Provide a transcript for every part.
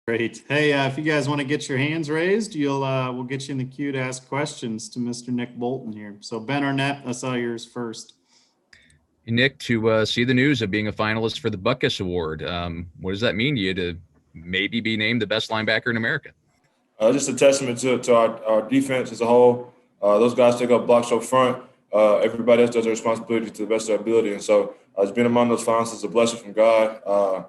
Great. Hey, if you guys want to get your hands raised, we'll get you in the queue to ask questions to Mr. Nick Bolton here. So Ben Arnett, I saw yours first. Nick, to see the news of being a finalist for the Butkus Award, what does that mean to you to maybe be named the best linebacker in America? Just a testament to our defense as a whole. Those guys take up blocks up front. Everybody else does their responsibility to the best of their ability. And so just being among those finalists is a blessing from God.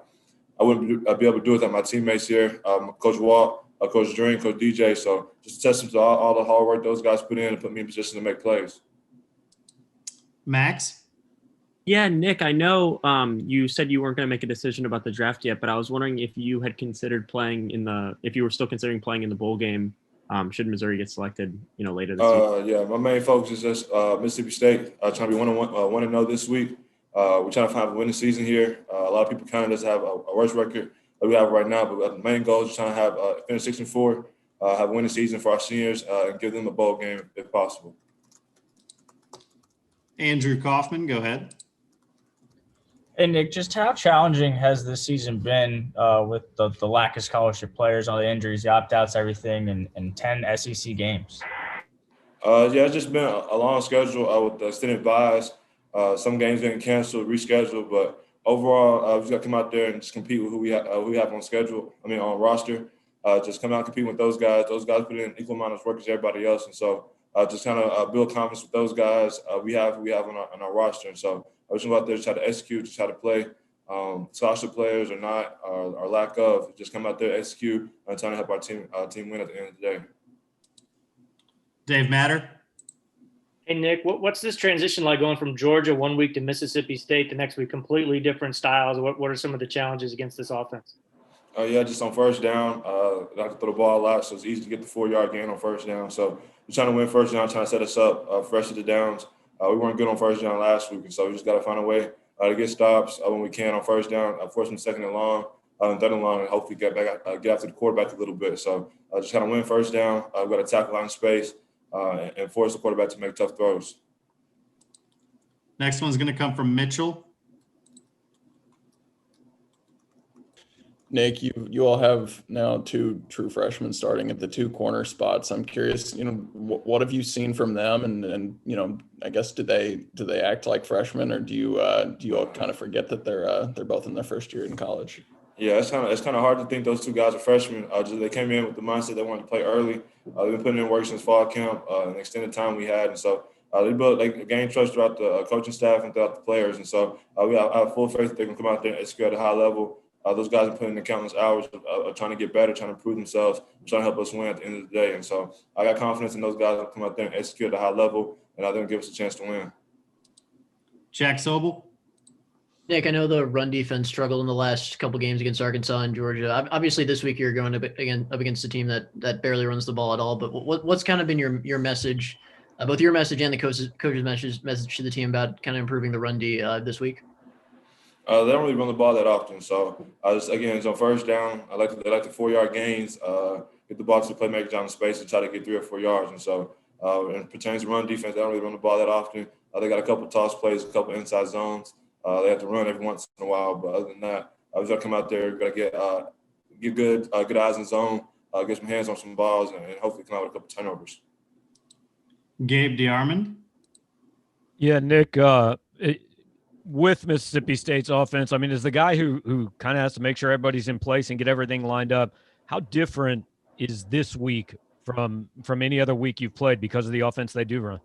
I wouldn't be able to do it without my teammates here, Coach Walt, Coach Dream, Coach DJ. So just a testament to all the hard work those guys put in and put me in position to make plays. Max? Yeah, Nick, I know you said you weren't going to make a decision about the draft yet, but I was wondering if you had considered if you were still considering playing in the bowl game, should Missouri get selected, later this week? Yeah, my main focus is just Mississippi State, trying to be 1-0 this week. We're trying to find a winning season here. A lot of people kind of just have a worse record than we have right now, but the main goal is trying to have finish 6-4, have a winning season for our seniors, and give them a bowl game if possible. Andrew Kaufman, go ahead. Hey, Nick, just how challenging has this season been with the lack of scholarship players, all the injuries, the opt-outs, everything, and 10 SEC games? Yeah, it's just been a long schedule with the extended buys. Some games getting canceled, rescheduled, but overall, we just got to come out there and just compete with who we have on schedule. On roster. Just come out and compete with those guys. Those guys put in equal amount of work as everybody else, and so just kind of build confidence with those guys. We have on our roster, and so I just go out there to try to execute, just try to play. Scholarship players or not, or lack of, just come out there, execute, and trying to help our team win at the end of the day. Dave Matter? Hey, Nick, what's this transition like going from Georgia 1 week to Mississippi State the next week? Completely different styles. What are some of the challenges against this offense? Yeah, just on first down, I have to throw the ball a lot, so it's easy to get the 4-yard gain on first down. So we're trying to win first down, trying to set us up for the rest of the downs. We weren't good on first down last week, and so we just got to find a way to get stops when we can on first down, force them second and long, and third and long, and hopefully get after the quarterback a little bit. So just kind of win first down. We've got to tackle line space and force the quarterback to make tough throws. Next one's going to come from Mitchell. Nick, you all have now 2 true freshmen starting at the 2 corner spots. I'm curious, what have you seen from them, and I guess do they act like freshmen, or do you all kind of forget that they're both in their first year in college? Yeah, it's kind of hard to think those 2 guys are freshmen. They came in with the mindset they wanted to play early. They've been putting in work since fall camp, and extended time we had, and so they gained trust throughout the coaching staff and throughout the players, and so I have full faith that they can come out there and execute at a high level. Those guys are putting in countless hours of trying to get better, trying to improve themselves, trying to help us win at the end of the day. And so I got confidence in those guys to come out there and execute at a high level, and they're going to give us a chance to win. Jack Sobel? Nick, I know the run defense struggled in the last couple games against Arkansas and Georgia. Obviously, this week you're going up against a team that barely runs the ball at all. But what's kind of been your message, both your message and the coach's message to the team about kind of improving the run D this week? They don't really run the ball that often. So, it's on first down. They like the 4-yard gains, get the ball to the playmakers down in space and try to get 3 or 4 yards. And so, in pertains to run defense, they don't really run the ball that often. They got a couple toss plays, a couple inside zones. They have to run every once in a while. But other than that, I was going to come out there, got to get good eyes in zone, get some hands on some balls, and hopefully come out with a couple turnovers. Gabe DeArmond? Yeah, Nick, with Mississippi State's offense, as the guy who kind of has to make sure everybody's in place and get everything lined up, how different is this week from any other week you've played because of the offense they do run?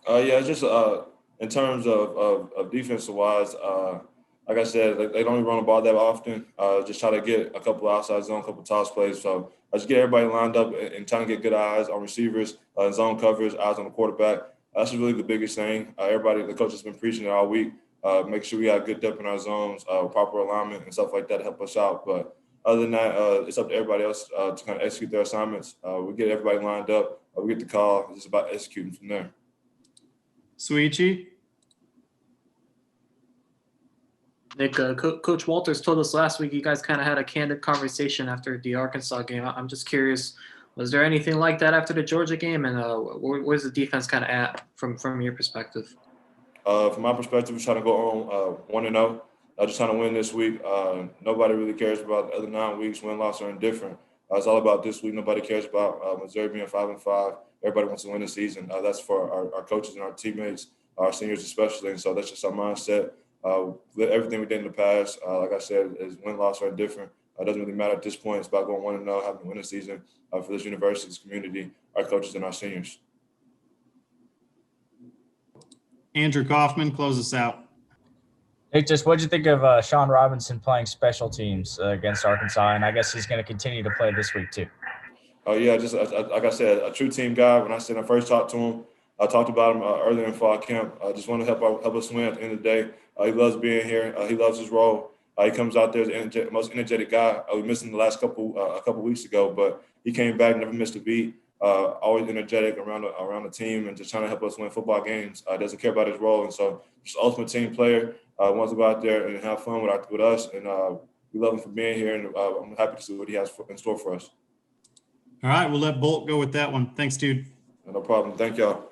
Yeah, it's just in terms of defensive-wise, like I said, they don't even run the ball that often. Just try to get a couple outside zone, a couple toss plays. So I just get everybody lined up and trying to get good eyes on receivers, zone coverage, eyes on the quarterback. That's really the biggest thing. The coach has been preaching it all week. Make sure we have good depth in our zones, proper alignment and stuff like that to help us out. But other than that, it's up to everybody else to kind of execute their assignments. We get everybody lined up. We get the call. It's just about executing from there. Suichi? Nick, Coach Walters told us last week you guys kind of had a candid conversation after the Arkansas game. I'm just curious, was there anything like that after the Georgia game? And where's the defense kind of at from your perspective? From my perspective, we're trying to go on 1-0. just trying to win this week. Nobody really cares about the other 9 weeks. Win, loss, or indifferent. It's all about this week. Nobody cares about Missouri being 5-5. Everybody wants to win the season. That's for our coaches and our teammates, our seniors especially. And so that's just our mindset. Everything we did in the past, like I said, is win, loss, or indifferent. It doesn't really matter at this point. It's about going 1-0, having to win the season for this university, this community, our coaches, and our seniors. Andrew Kaufman, close us out. Nick, just what'd you think of Sean Robinson playing special teams against Arkansas? And I guess he's going to continue to play this week too. Oh, yeah, just like I said, a true team guy. When I first talked to him, I talked about him earlier in fall camp. I just want to help us win at the end of the day. He loves being here. He loves his role. He comes out there as the most energetic guy. We missed him the last couple weeks ago, but he came back, never missed a beat. Always energetic around the team and just trying to help us win football games. Doesn't care about his role, and so just ultimate team player. Wants to go out there and have fun with us, and we love him for being here. And I'm happy to see what he has in store for us. All right, we'll let Bolt go with that one. Thanks, dude. No problem. Thank y'all.